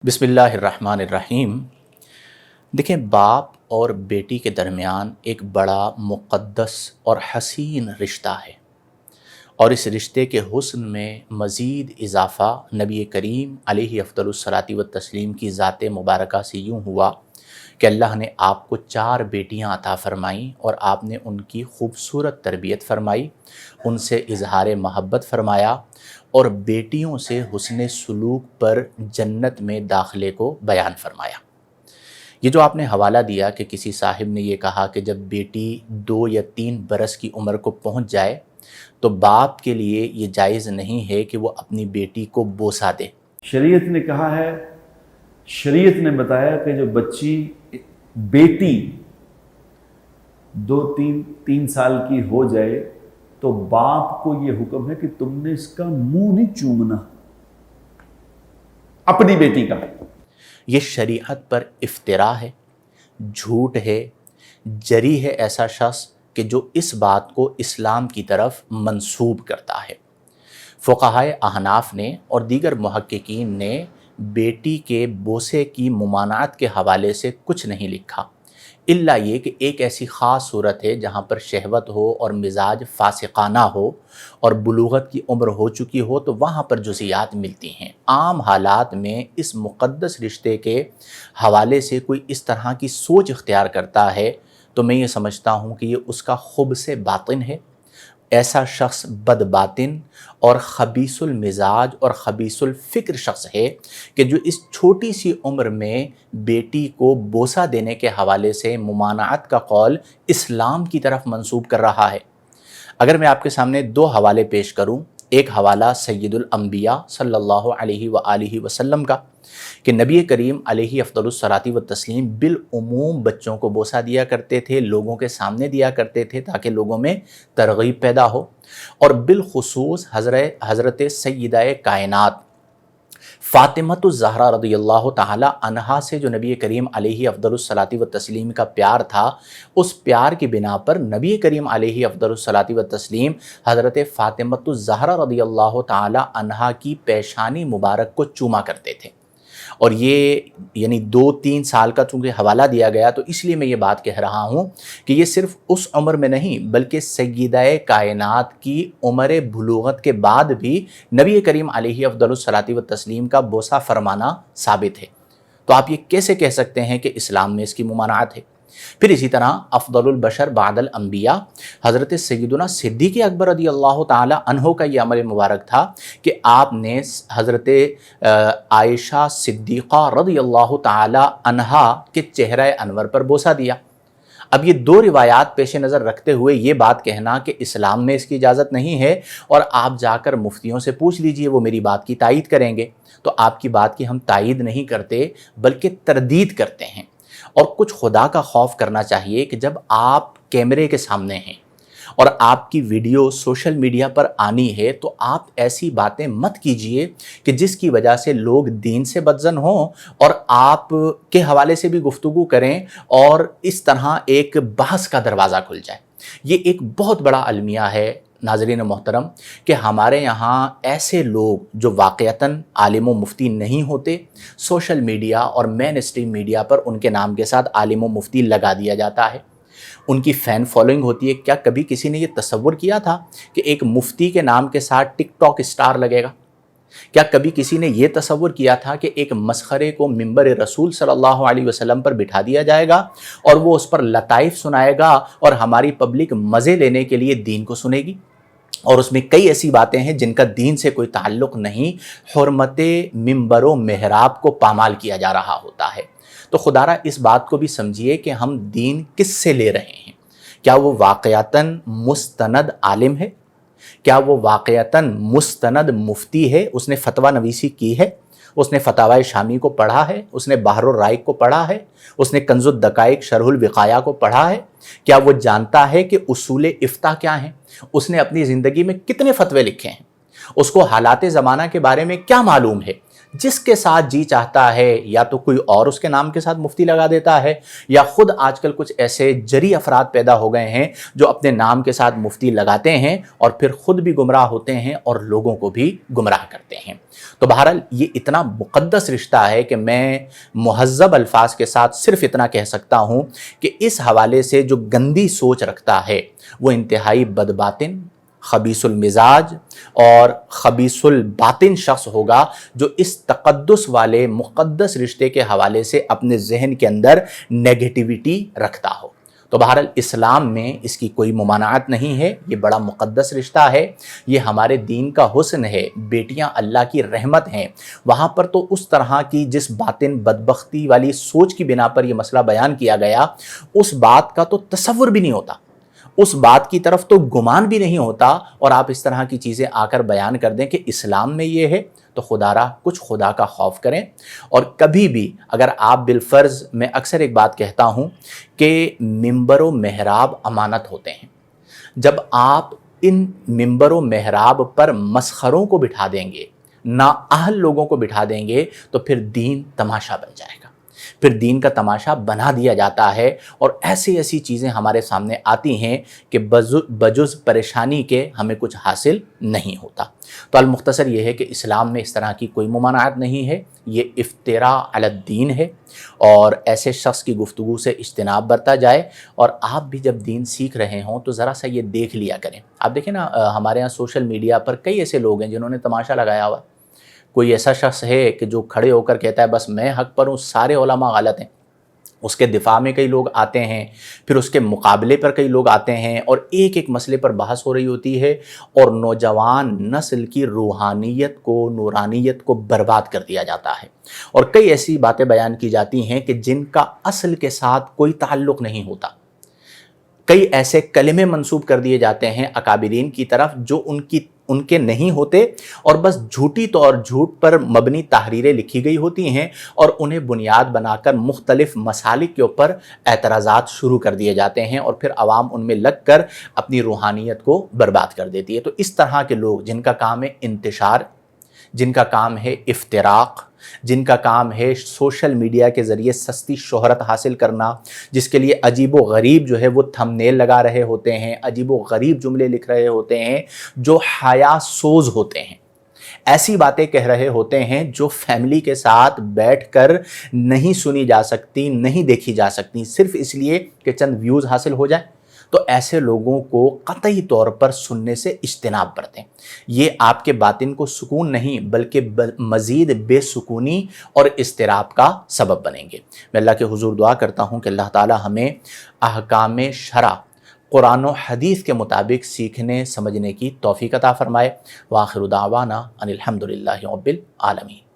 बिस्मिल्लाहिर्रहमानिर्रहीम। देखें, बाप और बेटी के दरमियान एक बड़ा मुक़द्दस और हसीन रिश्ता है, और इस रिश्ते के हुस्न में मज़ीद इज़ाफ़ा नबी करीम अलैहि अफ़्ज़लुस्सलाति व तस्लीम की ज़ात मुबारका से यूँ हुआ कि अल्लाह ने आपको 4 बेटियां अता फ़रमाईं और आपने उनकी खूबसूरत तरबियत फ़रमाई, उनसे इजहार महब्बत फ़रमाया और बेटियों से हुस्न सलूक पर जन्नत में दाखिले को बयान फ़रमाया। ये जो आपने हवाला दिया कि किसी साहिब ने ये कहा कि जब बेटी 2 या 3 बरस की उम्र को पहुँच जाए तो बाप के लिए ये जायज़ नहीं है कि वो अपनी बेटी को बोसा दे। शरीयत ने कहा है, शरीयत ने बताया कि जो बच्ची बेटी 2-3 साल की हो जाए तो बाप को ये हुक्म है कि तुमने इसका मुंह नहीं चूमना, अपनी बेटी का। ये शरीयत पर इफ्तिरा है, झूठ है, जरी है ऐसा शख्स कि जो इस बात को इस्लाम की तरफ मंसूब करता है। फ़ुक़हाए अहनाफ ने और दीगर मुहक्किकीन ने बेटी के बोसे की मुमानात के हवाले से कुछ नहीं लिखा, इल्ला ये कि एक ऐसी ख़ास सूरत है जहाँ पर शहवत हो और मिजाज फासिकाना हो और बुलूगत की उम्र हो चुकी हो तो वहाँ पर जुज़ियात मिलती हैं। आम हालात में इस मुक़द्दस रिश्ते के हवाले से कोई इस तरह की सोच इख्तियार करता है तो मैं ये समझता हूँ कि ये उसका खुब से बातिन है। ऐसा शख्स बदबातिन और खबीसुल मिजाज और खबीसुल फ़िक्र शख्स है कि जो इस छोटी सी उम्र में बेटी को बोसा देने के हवाले से मुमानात का कौल इस्लाम की तरफ मंसूब कर रहा है। अगर मैं आपके सामने 2 हवाले पेश करूं, एक हवाला सय्यदुल अंबिया सल्लल्लाहु अलैहि व आलिहि वसल्लम का कि नबी करीम अलैहि अफ़्ज़लुस्सलाति व तस्लीम बिल उमूम बच्चों को बोसा दिया करते थे, लोगों के सामने दिया करते थे ताकि लोगों में तरगीब पैदा हो, और बिलखुसूस हज़रत सय्यदा कायनात फ़ातिमतुज़ ज़हरा रज़ियल्लाहु ताला अन्हा से जो नबी करीम अलैहि अफ़्ज़लुस्सलाति व तस्लीम का प्यार था, उस प्यार की बिना पर नबी करीम अलैहि अफ़्ज़लुस्सलाति व तस्लीम हज़रत फ़ातिमतुज़ ज़हरा रज़ियल्लाहु ताला अन्हा की पेशानी मुबारक को चूमा करते थे। और ये यानी 2-3 साल का चूँकि हवाला दिया गया तो इसलिए मैं ये बात कह रहा हूँ कि ये सिर्फ़ उस उम्र में नहीं बल्कि सय्यदा कायनात की उम्र बुलूगत के बाद भी नबी करीम अलैहि अफ़्ज़लुस्सलाति व तस्लीम का बोसा फ़रमाना साबित है। तो आप ये कैसे कह सकते हैं कि इस्लाम में इसकी मुमानात है? फिर इसी तरह अफ़्ज़लुल बशर बादल अंबिया हज़रत सय्यदुना सिद्दीक़ अकबर रज़ियल्लाहु ताला अन्हो का ये अमल मुबारक था कि आपने हज़रत आयशा सिद्दीक़ा रज़ियल्लाहु ताला अन्हा के चेहरे अनवर पर बोसा दिया। अब ये 2 रिवायात पेश नज़र रखते हुए ये बात कहना कि इस्लाम में इसकी इजाज़त नहीं है और आप जाकर मुफ्तियों से पूछ लीजिए, वो मेरी बात की तायीद करेंगे, तो आपकी बात की हम तायीद नहीं करते बल्कि तरदीद करते हैं। और कुछ खुदा का खौफ करना चाहिए कि जब आप कैमरे के सामने हैं और आपकी वीडियो सोशल मीडिया पर आनी है तो आप ऐसी बातें मत कीजिए कि जिसकी वजह से लोग दीन से बदजन हों और आप के हवाले से भी गुफ्तगू करें और इस तरह एक बहस का दरवाज़ा खुल जाए। ये एक बहुत बड़ा अलमिया है नाज़रीन मोहतरम कि हमारे यहाँ ऐसे लोग जो वाक़यतन आलिम व मुफ्ती नहीं होते, सोशल मीडिया और मेन स्ट्रीम मीडिया पर उनके नाम के साथ आलिम व मुफ्ती लगा दिया जाता है, उनकी फ़ैन फॉलोइंग होती है। क्या कभी किसी ने ये तसव्वुर किया था कि एक मुफ्ती के नाम के साथ टिकटॉक स्टार लगेगा? क्या कभी किसी ने ये तसव्वुर किया था कि एक मसखरे को मिंबर रसूल सल्लल्लाहु अलैहि वसल्लम पर बिठा दिया जाएगा और वो उस पर लताइफ सुनाएगा और हमारी पब्लिक मज़े लेने के लिए दीन को सुनेगी? और उसमें कई ऐसी बातें हैं जिनका दीन से कोई ताल्लुक़ नहीं, हुर्मते मिंबर व मेहराब को पामाल किया जा रहा होता है। तो खुदारा इस बात को भी समझिए कि हम दीन किससे ले रहे हैं। क्या वो वाक़यतन मुस्तनद आलिम है? क्या वो वाक़यतन मुस्तनद मुफ्ती है? उसने फतवा नवीसी की है, उसने फतावाए शामी को पढ़ा है, उसने बहरुर राइक को पढ़ा है, उसने कंजुद दकाइक शरहुल विकाया को पढ़ा है? क्या वो जानता है कि उसूल इफ्ता क्या हैं? उसने अपनी ज़िंदगी में कितने फतवे लिखे हैं? उसको हालात ज़माना के बारे में क्या मालूम है? جس کے ساتھ جی چاہتا ہے یا تو کوئی اور اس کے نام کے ساتھ مفتی لگا دیتا ہے، یا خود آج کل کچھ ایسے جری افراد پیدا ہو گئے ہیں جو اپنے نام کے ساتھ مفتی لگاتے ہیں اور پھر خود بھی گمراہ ہوتے ہیں اور لوگوں کو بھی گمراہ کرتے ہیں۔ تو بہرحال یہ اتنا مقدس رشتہ ہے کہ میں مہذب الفاظ کے ساتھ صرف اتنا کہہ سکتا ہوں کہ اس حوالے سے جو گندی سوچ رکھتا ہے وہ انتہائی بدباطن، خبیث المزاج اور خبیث الباطن شخص ہوگا جو اس تقدس والے مقدس رشتے کے حوالے سے اپنے ذہن کے اندر نیگیٹیوٹی رکھتا ہو۔ تو بہرحال اسلام میں اس کی کوئی ممانعت نہیں ہے، یہ بڑا مقدس رشتہ ہے، یہ ہمارے دین کا حسن ہے، بیٹیاں اللہ کی رحمت ہیں۔ وہاں پر تو اس طرح کی جس باطن بدبختی والی سوچ کی بنا پر یہ مسئلہ بیان کیا گیا، اس بات کا تو تصور بھی نہیں ہوتا، اس بات کی طرف تو گمان بھی نہیں ہوتا، اور آپ اس طرح کی چیزیں آ کر بیان کر دیں کہ اسلام میں یہ ہے، تو خدا را کچھ خدا کا خوف کریں۔ اور کبھی بھی اگر آپ بالفرض، میں اکثر ایک بات کہتا ہوں کہ ممبر و محراب امانت ہوتے ہیں، جب آپ ان ممبر و محراب پر مسخروں کو بٹھا دیں گے، نااہل لوگوں کو بٹھا دیں گے، تو پھر دین تماشا بن جائے گا، پھر دین کا تماشا بنا دیا جاتا ہے، اور ایسی ایسی چیزیں ہمارے سامنے آتی ہیں کہ بجز پریشانی کے ہمیں کچھ حاصل نہیں ہوتا۔ تو المختصر یہ ہے کہ اسلام میں اس طرح کی کوئی ممانعت نہیں ہے، یہ افتراء علی الدین ہے، اور ایسے شخص کی گفتگو سے اجتناب برتا جائے۔ اور آپ بھی جب دین سیکھ رہے ہوں تو ذرا سا یہ دیکھ لیا کریں۔ آپ دیکھیں نا، ہمارے ہاں سوشل میڈیا پر کئی ایسے لوگ ہیں جنہوں نے تماشا لگایا ہوا۔ کوئی ایسا شخص ہے کہ جو کھڑے ہو کر کہتا ہے بس میں حق پر ہوں، سارے علماء غلط ہیں، اس کے دفاع میں کئی لوگ آتے ہیں، پھر اس کے مقابلے پر کئی لوگ آتے ہیں، اور ایک ایک مسئلے پر بحث ہو رہی ہوتی ہے، اور نوجوان نسل کی روحانیت کو، نورانیت کو برباد کر دیا جاتا ہے، اور کئی ایسی باتیں بیان کی جاتی ہیں کہ جن کا اصل کے ساتھ کوئی تعلق نہیں ہوتا۔ کئی ایسے کلمے منسوب کر دیے جاتے ہیں اکابرین کی طرف جو ان کے نہیں ہوتے، اور بس جھوٹی طور جھوٹ پر مبنی تحریریں لکھی گئی ہوتی ہیں، اور انہیں بنیاد بنا کر مختلف مسالک کے اوپر اعتراضات شروع کر دیے جاتے ہیں، اور پھر عوام ان میں لگ کر اپنی روحانیت کو برباد کر دیتی ہے۔ تو اس طرح کے لوگ جن کا کام ہے انتشار، جن کا کام ہے افتراق، جن کا کام ہے سوشل میڈیا کے ذریعے سستی شہرت حاصل کرنا، جس کے لیے عجیب و غریب جو ہے وہ تھم نیل لگا رہے ہوتے ہیں، عجیب و غریب جملے لکھ رہے ہوتے ہیں جو حیا سوز ہوتے ہیں، ایسی باتیں کہہ رہے ہوتے ہیں جو فیملی کے ساتھ بیٹھ کر نہیں سنی جا سکتی، نہیں دیکھی جا سکتی، صرف اس لیے کہ چند ویوز حاصل ہو جائیں۔ تو ایسے لوگوں کو قطعی طور پر سننے سے اجتناب برتیں۔ یہ آپ کے باطن کو سکون نہیں بلکہ مزید بے سکونی اور اضطراب کا سبب بنیں گے۔ میں اللہ کے حضور دعا کرتا ہوں کہ اللہ تعالی ہمیں احکام شرع قرآن و حدیث کے مطابق سیکھنے سمجھنے کی توفیق عطا فرمائے۔ وآخر دعوانا ان الحمد للہ رب العالمین۔